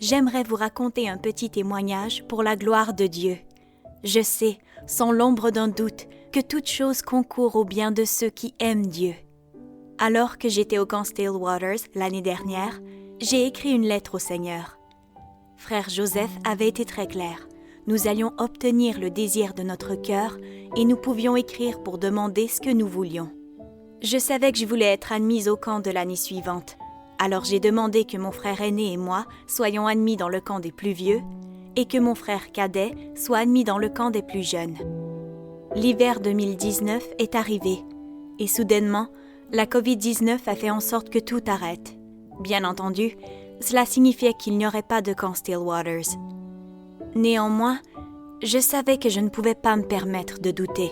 j'aimerais vous raconter un petit témoignage pour la gloire de Dieu. Je sais, sans l'ombre d'un doute, que toute chose concourt au bien de ceux qui aiment Dieu. Alors que j'étais au camp Stillwaters l'année dernière, j'ai écrit une lettre au Seigneur. Frère Joseph avait été très clair. Nous allions obtenir le désir de notre cœur et nous pouvions écrire pour demander ce que nous voulions. Je savais que je voulais être admise au camp de l'année suivante. Alors j'ai demandé que mon frère aîné et moi soyons admis dans le camp des plus vieux et que mon frère cadet soit admis dans le camp des plus jeunes. L'hiver 2019 est arrivé et soudainement, la COVID-19 a fait en sorte que tout arrête. Bien entendu, cela signifiait qu'il n'y aurait pas de camp Stillwaters. Néanmoins, je savais que je ne pouvais pas me permettre de douter.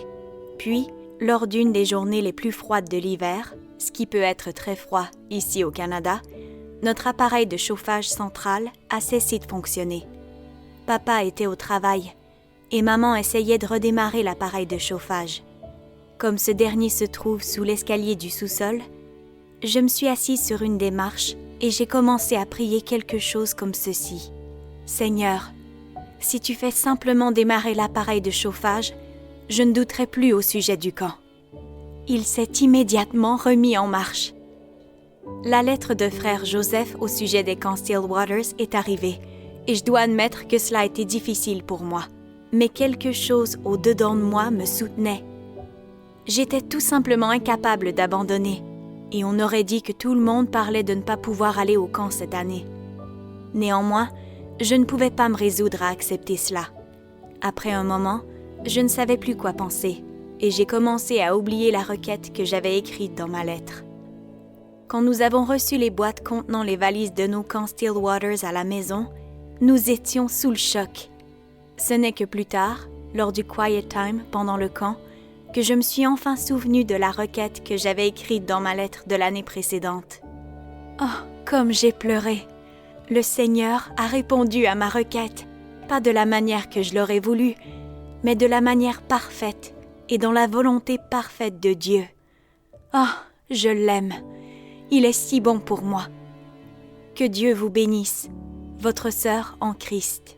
Puis, lors d'une des journées les plus froides de l'hiver, ce qui peut être très froid ici au Canada, notre appareil de chauffage central a cessé de fonctionner. Papa était au travail et maman essayait de redémarrer l'appareil de chauffage. Comme ce dernier se trouve sous l'escalier du sous-sol, je me suis assise sur une des marches et j'ai commencé à prier quelque chose comme ceci. « Seigneur, si tu fais simplement démarrer l'appareil de chauffage, je ne douterai plus au sujet du camp. » Il s'est immédiatement remis en marche. La lettre de frère Joseph au sujet des camps Stillwaters est arrivée et je dois admettre que cela a été difficile pour moi. Mais quelque chose au-dedans de moi me soutenait. J'étais tout simplement incapable d'abandonner et on aurait dit que tout le monde parlait de ne pas pouvoir aller au camp cette année. Néanmoins, je ne pouvais pas me résoudre à accepter cela. Après un moment, je ne savais plus quoi penser et j'ai commencé à oublier la requête que j'avais écrite dans ma lettre. Quand nous avons reçu les boîtes contenant les valises de nos camps Stillwaters à la maison, nous étions sous le choc. Ce n'est que plus tard, lors du Quiet Time pendant le camp, que je me suis enfin souvenu de la requête que j'avais écrite dans ma lettre de l'année précédente. Oh, comme j'ai pleuré! Le Seigneur a répondu à ma requête, pas de la manière que je l'aurais voulu, mais de la manière parfaite et dans la volonté parfaite de Dieu. Oh, je l'aime! Il est si bon pour moi. Que Dieu vous bénisse, votre sœur en Christ.